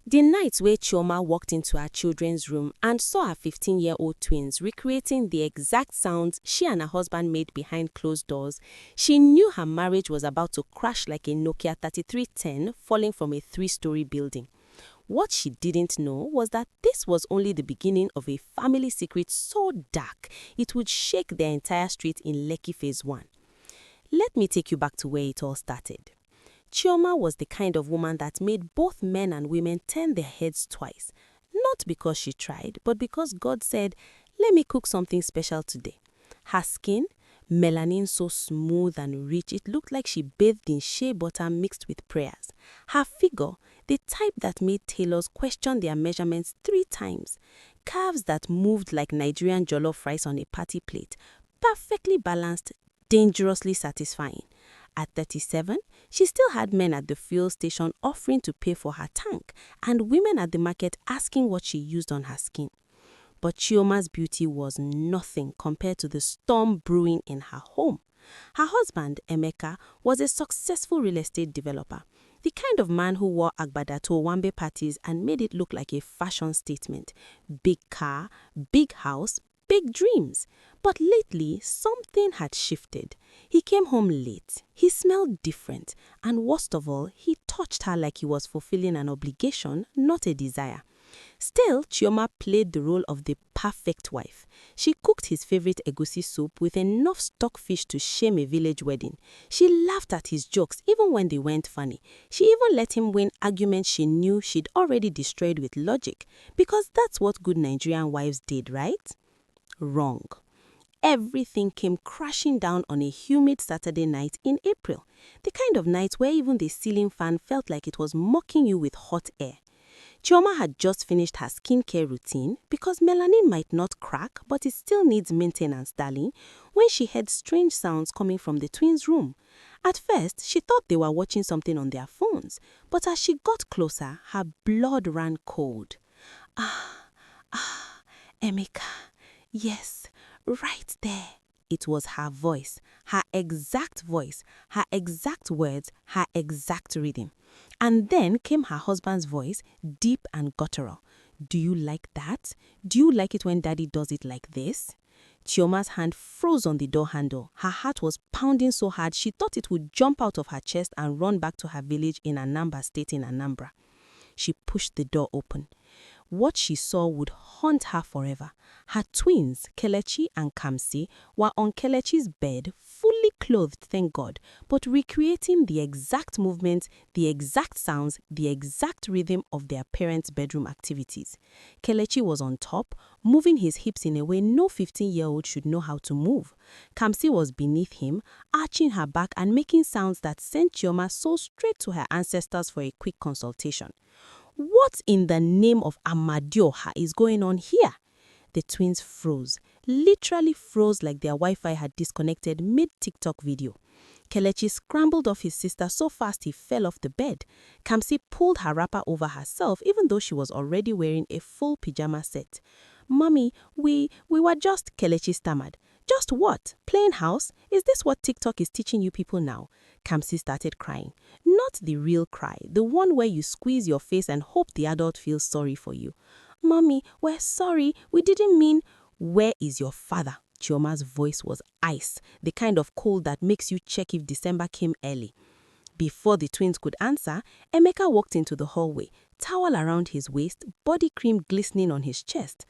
The night where Chioma walked into her children's room and saw her 15-year-old twins recreating the exact sounds she and her husband made behind closed doors, she knew her marriage was about to crash like a Nokia 3310 falling from a 3-story building. What she didn't know was that this was only the beginning of a family secret so dark it would shake their entire street in Lekki Phase 1. Let me take you back to where it all started. Chioma was the kind of woman that made both men and women turn their heads twice. Not because she tried, but because God said, "Let me cook something special today." Her skin, melanin so smooth and rich it looked like she bathed in shea butter mixed with prayers. Her figure, the type that made tailors question their measurements 3 times. Curves that moved like Nigerian jollof rice on a party plate. Perfectly balanced, dangerously satisfying. At 37, she still had men at the fuel station offering to pay for her tank and women at the market asking what she used on her skin. But Chioma's beauty was nothing compared to the storm brewing in her home. Her husband, Emeka, was a successful real estate developer, the kind of man who wore agbada to Owambe parties and made it look like a fashion statement. Big car, big house, big dreams. But lately, something had shifted. He came home late. He smelled different. And worst of all, he touched her like he was fulfilling an obligation, not a desire. Still, Chioma played the role of the perfect wife. She cooked his favorite egusi soup with enough stockfish to shame a village wedding. She laughed at his jokes even when they weren't funny. She even let him win arguments she knew she'd already destroyed with logic. Because that's what good Nigerian wives did, right? Wrong. Everything came crashing down on a humid Saturday night in April. The kind of night where even the ceiling fan felt like it was mocking you with hot air. Chioma had just finished her skincare routine because melanin might not crack, but it still needs maintenance, darling, when she heard strange sounds coming from the twins' room. At first, she thought they were watching something on their phones, but as she got closer, her blood ran cold. Emeka, yes, right there. It was her voice, her exact voice, her exact words, her exact rhythm. And then came her husband's voice, deep and guttural. Do you like that? Do you like it when daddy does it like this? Chioma's hand froze on the door handle. Her heart was pounding so hard she thought it would jump out of her chest and run back to her village in Anambra State in Anambra. She pushed the door open. What she saw would haunt her forever. Her twins, Kelechi and Kamsi, were on Kelechi's bed, fully clothed, thank God, but recreating the exact movements, the exact sounds, the exact rhythm of their parents' bedroom activities. Kelechi was on top, moving his hips in a way no 15-year-old should know how to move. Kamsi was beneath him, arching her back and making sounds that sent Chioma so straight to her ancestors for a quick consultation. What in the name of Amadioha is going on here? The twins froze, literally froze like their Wi-Fi had disconnected mid-TikTok video. Kelechi scrambled off his sister so fast he fell off the bed. Kamsi pulled her wrapper over herself even though she was already wearing a full pyjama set. "Mommy, we were just," Kelechi stammered. "Just what? Playing house? Is this what TikTok is teaching you people now?" Kamsi started crying. Not the real cry, the one where you squeeze your face and hope the adult feels sorry for you. "Mommy, we're sorry. We didn't mean..." "Where is your father?" Chioma's voice was ice, the kind of cold that makes you check if December came early. Before the twins could answer, Emeka walked into the hallway, towel around his waist, body cream glistening on his chest.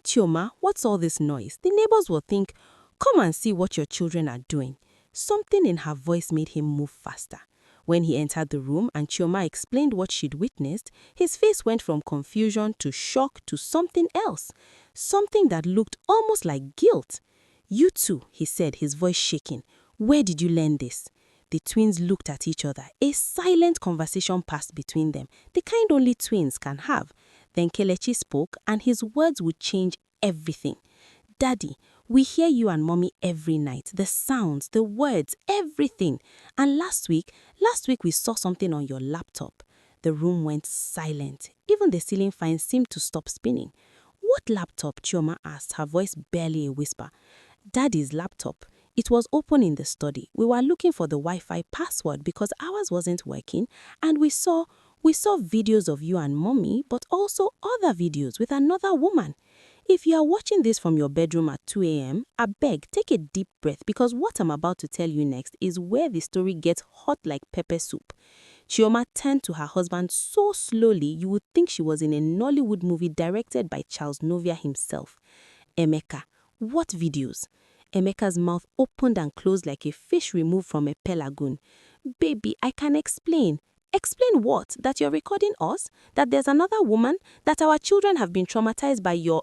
"Chioma, what's all this noise? The neighbors will think, come and see what your children are doing." Something in her voice made him move faster. When he entered the room and Chioma explained what she'd witnessed, his face went from confusion to shock to something else. Something that looked almost like guilt. "You two," he said, his voice shaking. "Where did you learn this?" The twins looked at each other. A silent conversation passed between them, the kind only twins can have. Then Kelechi spoke, and his words would change everything. "Daddy, we hear you and Mommy every night. The sounds, the words, everything. And last week we saw something on your laptop." The room went silent. Even the ceiling fan seemed to stop spinning. "What laptop?" Chioma asked, her voice barely a whisper. "Daddy's laptop. It was open in the study. We were looking for the Wi-Fi password because ours wasn't working, and we saw We saw videos of you and mommy, but also other videos with another woman. If you are watching this from your bedroom at 2 a.m., I beg, take a deep breath because what I'm about to tell you next is where the story gets hot like pepper soup. Chioma turned to her husband so slowly you would think she was in a Nollywood movie directed by Charles Novia himself. Emeka, what videos? Emeka's mouth opened and closed like a fish removed from a lagoon. Baby, I can explain. Explain what? That you're recording us? That there's another woman? That our children have been traumatized by your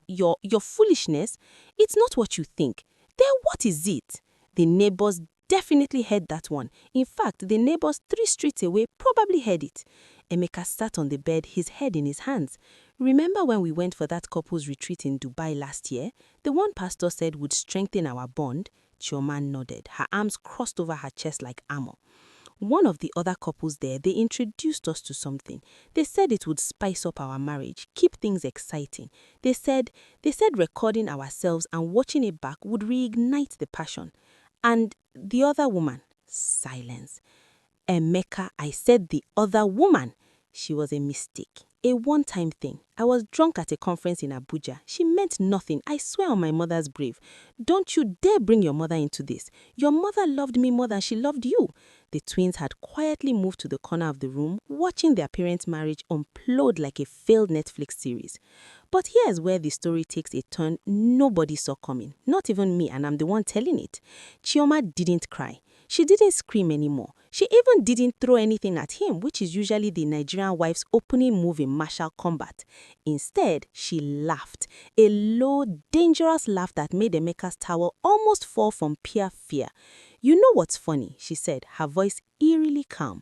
foolishness? It's not what you think. Then what is it? The neighbors definitely heard that one. In fact, the neighbors 3 streets away probably heard it. Emeka sat on the bed, his head in his hands. Remember when we went for that couple's retreat in Dubai last year? The one pastor said would strengthen our bond? Chioma nodded, her arms crossed over her chest like armor. One of the other couples there, they introduced us to something. They said it would spice up our marriage, keep things exciting. They said recording ourselves and watching it back would reignite the passion. And the other woman, silence. Emeka, I said the other woman. She was a mistake, a one-time thing. I was drunk at a conference in Abuja. She meant nothing. I swear on my mother's grave. Don't you dare bring your mother into this. Your mother loved me more than she loved you. The twins had quietly moved to the corner of the room, watching their parents' marriage implode like a failed Netflix series. But here's where the story takes a turn nobody saw coming. Not even me, and I'm the one telling it. Chioma didn't cry. She didn't scream anymore. She even didn't throw anything at him, which is usually the Nigerian wife's opening move in martial combat. Instead, she laughed. A low, dangerous laugh that made Emeka's towel almost fall from pure fear. You know what's funny, she said, her voice eerily calm.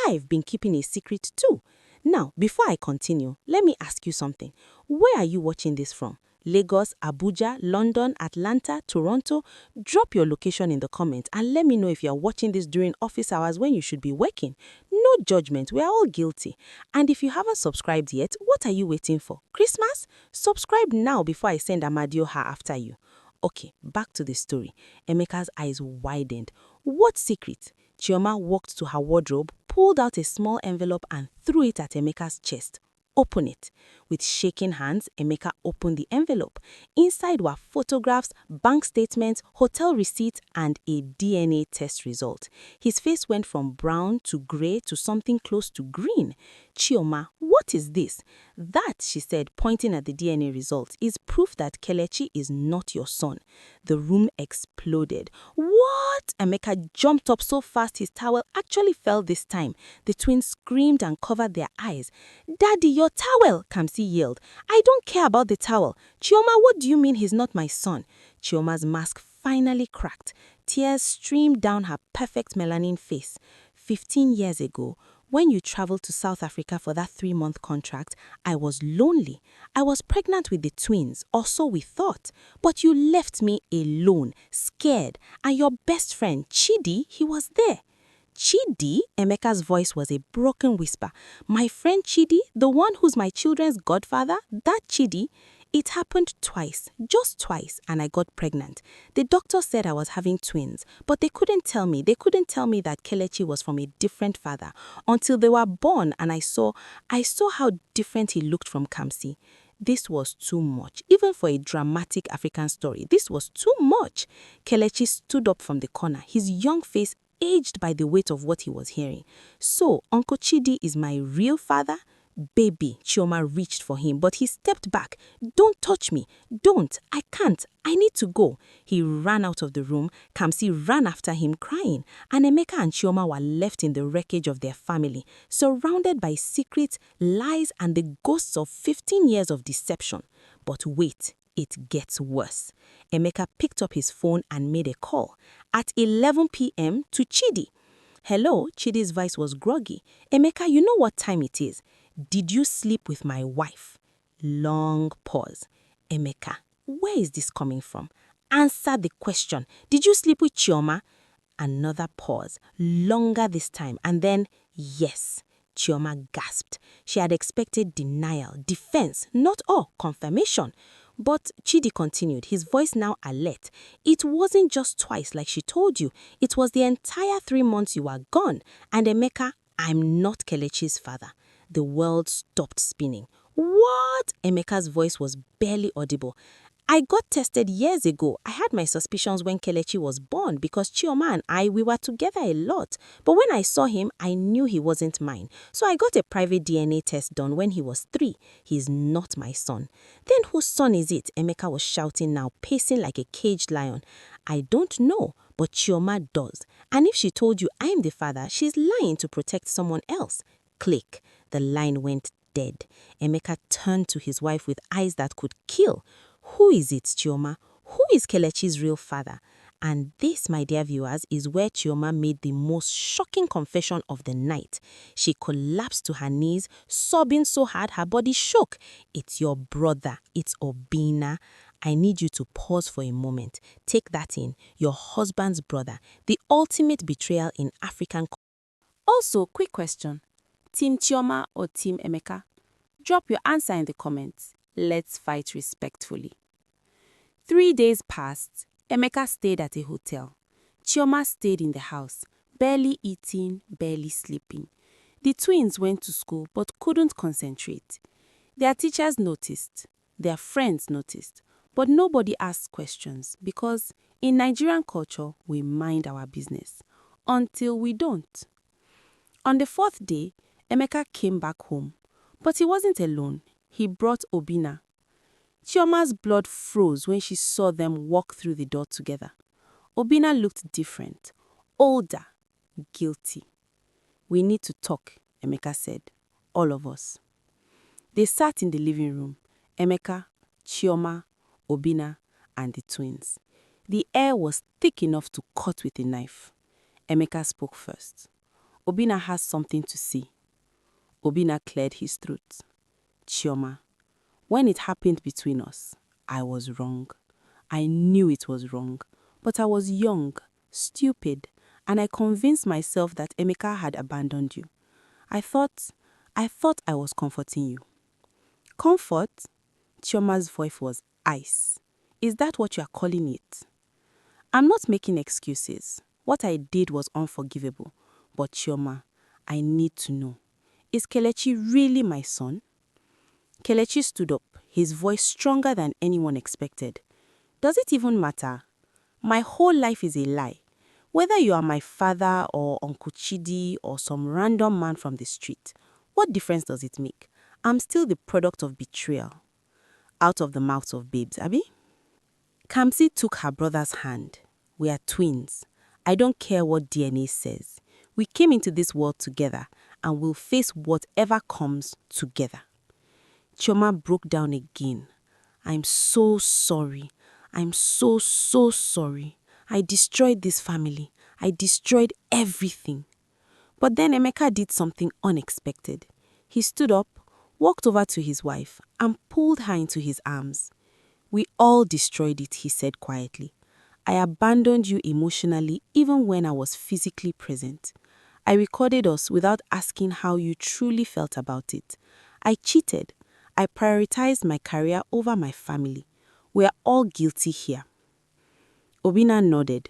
I've been keeping a secret too. Now, before I continue, let me ask you something. Where are you watching this from? Lagos, Abuja, London, Atlanta, Toronto? Drop your location in the comments and let me know if you're watching this during office hours when you should be working. No judgment, we are all guilty. And if you haven't subscribed yet, what are you waiting for? Christmas? Subscribe now before I send Amadio her after you. Okay, back to the story. Emeka's eyes widened. What secret? Chioma walked to her wardrobe, pulled out a small envelope and threw it at Emeka's chest. Open it. With shaking hands, Emeka opened the envelope. Inside were photographs, bank statements, hotel receipts, and a DNA test result. His face went from brown to gray to something close to green. Chioma, what is this? That, she said, pointing at the DNA result, is proof that Kelechi is not your son. The room exploded. What? Emeka jumped up so fast his towel actually fell this time. The twins screamed and covered their eyes. Daddy, your towel, Kamsi yelled. I don't care about the towel. Chioma, what do you mean he's not my son? Chioma's mask finally cracked. Tears streamed down her perfect melanin face. 15 years ago, when you traveled to South Africa for that 3-month contract, I was lonely. I was pregnant with the twins, or so we thought. But you left me alone, scared, and your best friend, Chidi, he was there. Chidi? Emeka's voice was a broken whisper. My friend Chidi, the one who's my children's godfather, that Chidi? It happened twice, just twice, and I got pregnant. The doctor said I was having twins, but they couldn't tell me. They couldn't tell me that Kelechi was from a different father until they were born, and I saw how different he looked from Kamsi. This was too much. Even for a dramatic African story, this was too much. Kelechi stood up from the corner, his young face aged by the weight of what he was hearing. So, Uncle Chidi is my real father? Baby, Chioma reached for him, but he stepped back. Don't touch me. Don't. I can't. I need to go. He ran out of the room. Kamsi ran after him crying. And Emeka and Chioma were left in the wreckage of their family, surrounded by secrets, lies, and the ghosts of 15 years of deception. But wait. It gets worse. Emeka picked up his phone and made a call. At 11 p.m. to Chidi. Hello, Chidi's voice was groggy. Emeka, you know what time it is? Did you sleep with my wife? Long pause. Emeka, where is this coming from? Answer the question. Did you sleep with Chioma? Another pause, longer this time, and then, yes. Chioma gasped. She had expected denial, defense, not confirmation. But Chidi continued, his voice now alert. It wasn't just twice like she told you. It was the entire 3 months you were gone. And Emeka, I'm not Kelechi's father. the world stopped spinning. What? Emeka's voice was barely audible. I got tested years ago. I had my suspicions when Kelechi was born because Chioma and we were together a lot. But when I saw him, I knew he wasn't mine. So I got a private DNA test done when he was 3. He's not my son. Then whose son is it? Emeka was shouting now, pacing like a caged lion. I don't know, but Chioma does. And if she told you I'm the father, she's lying to protect someone else. Click. The line went dead. Emeka turned to his wife with eyes that could kill. Who is it, Chioma? Who is Kelechi's real father? And this, my dear viewers, is where Chioma made the most shocking confession of the night. She collapsed to her knees, sobbing so hard her body shook. It's your brother. It's Obina. I need you to pause for a moment. Take that in. Your husband's brother. The ultimate betrayal in African culture. Also, quick question. Team Chioma or Team Emeka? Drop your answer in the comments. Let's fight respectfully. 3 days passed. Emeka stayed at a hotel. Chioma stayed in the house, barely eating, barely sleeping. The twins went to school but couldn't concentrate. Their teachers noticed, their friends noticed, but nobody asked questions because in Nigerian culture, we mind our business until we don't. On the 4th day, Emeka came back home, but he wasn't alone. He brought Obina. Chioma's blood froze when she saw them walk through the door together. Obina looked different, older, guilty. We need to talk, Emeka said. All of us. They sat in the living room. Emeka, Chioma, Obina, and the twins. The air was thick enough to cut with a knife. Emeka spoke first. Obina has something to say. Obina cleared his throat. Chioma, when it happened between us, I was wrong. I knew it was wrong, but I was young, stupid, and I convinced myself that Emeka had abandoned you. I thought I was comforting you. Comfort? Chioma's voice was ice. Is that what you are calling it? I'm not making excuses. What I did was unforgivable. But Chioma, I need to know. Is Kelechi really my son? Kelechi stood up, his voice stronger than anyone expected. Does it even matter? My whole life is a lie. Whether you are my father or Uncle Chidi or some random man from the street, what difference does it make? I'm still the product of betrayal. Out of the mouths of babes, Abi? Kamsi took her brother's hand. We are twins. I don't care what DNA says. We came into this world together and we'll face whatever comes together. Chioma broke down again. I'm so sorry. I'm so sorry. I destroyed this family. I destroyed everything. But then Emeka did something unexpected. He stood up, walked over to his wife, and pulled her into his arms. We all destroyed it, he said quietly. I abandoned you emotionally even when I was physically present. I recorded us without asking how you truly felt about it. I cheated. I prioritized my career over my family. We are all guilty here. Obina nodded.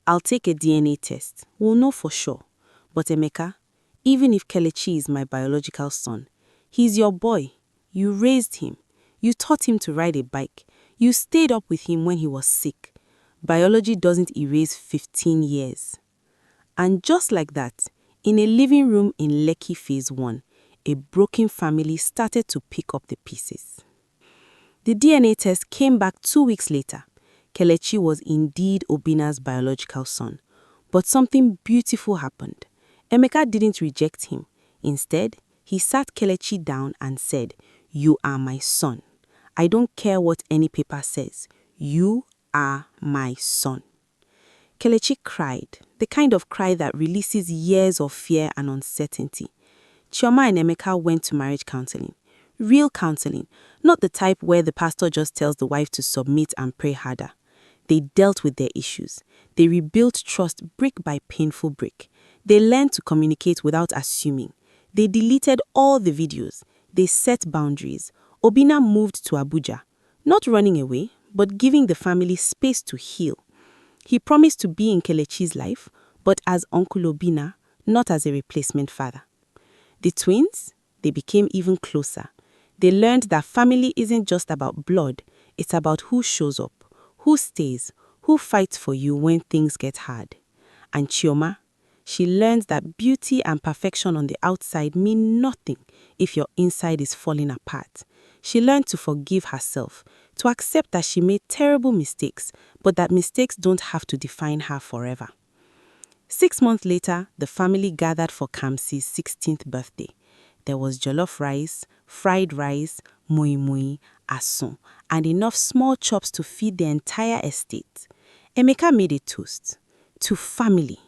I'll take a DNA test. We'll know for sure. But Emeka, even if Kelechi is my biological son, he's your boy. You raised him. You taught him to ride a bike. You stayed up with him when he was sick. Biology doesn't erase 15 years. And just like that, in a living room in Lekki Phase 1, a broken family started to pick up the pieces. The DNA test came back 2 weeks later. Kelechi was indeed Obina's biological son. But something beautiful happened. Emeka didn't reject him. Instead, he sat Kelechi down and said, You are my son. I don't care what any paper says. You are my son. Kelechi cried, the kind of cry that releases years of fear and uncertainty. Chioma and Emeka went to marriage counseling. Real counseling, not the type where the pastor just tells the wife to submit and pray harder. They dealt with their issues. They rebuilt trust brick by painful brick. They learned to communicate without assuming. They deleted all the videos. They set boundaries. Obina moved to Abuja, not running away, but giving the family space to heal. He promised to be in Kelechi's life, but as Uncle Obina, not as a replacement father. The twins, they became even closer. They learned that family isn't just about blood, it's about who shows up, who stays, who fights for you when things get hard. And Chioma, she learned that beauty and perfection on the outside mean nothing if your inside is falling apart. She learned to forgive herself, to accept that she made terrible mistakes, but that mistakes don't have to define her forever. 6 months later, the family gathered for Kamsi's 16th birthday. There was jollof rice, fried rice, moi moi, asun, and enough small chops to feed the entire estate. Emeka made a toast to family.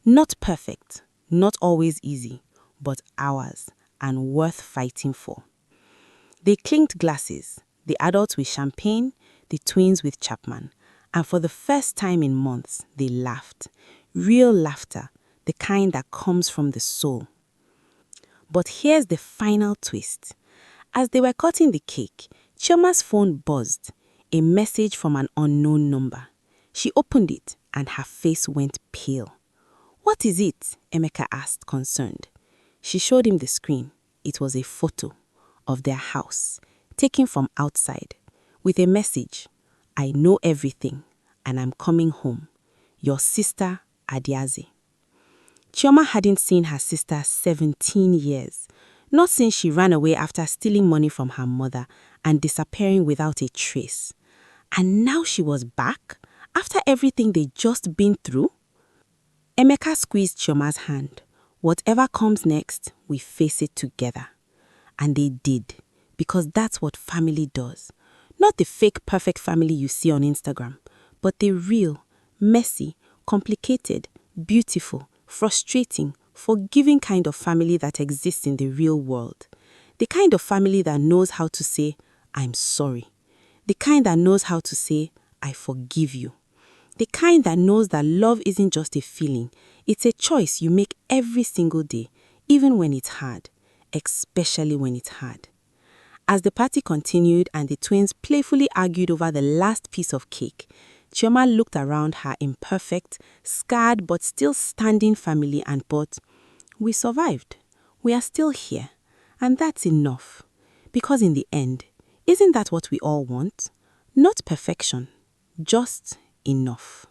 Not perfect, not always easy, but ours and worth fighting for. They clinked glasses, the adults with champagne, the twins with Chapman, and for the first time in months, they laughed. Real laughter, the kind that comes from the soul. But here's the final twist. As they were cutting the cake, Chioma's phone buzzed, a message from an unknown number. She opened it and her face went pale. "What is it?" Emeka asked, concerned. She showed him the screen. It was a photo of their house, taken from outside, with a message, "I know everything, and I'm coming home. Your sister, Adiaze." Chioma hadn't seen her sister 17 years, not since she ran away after stealing money from her mother and disappearing without a trace. And now she was back, after everything they'd just been through? Emeka squeezed Chioma's hand. "Whatever comes next, we face it together." And they did, because that's what family does. Not the fake perfect family you see on Instagram, but the real, messy, complicated, beautiful, frustrating, forgiving kind of family that exists in the real world. The kind of family that knows how to say, "I'm sorry." The kind that knows how to say, "I forgive you." The kind that knows that love isn't just a feeling, it's a choice you make every single day, even when it's hard, especially when it's hard. As the party continued and the twins playfully argued over the last piece of cake, Chioma looked around her imperfect, scarred but still standing family and thought, "We survived. We are still here. And that's enough." Because in the end, isn't that what we all want? Not perfection, just enough.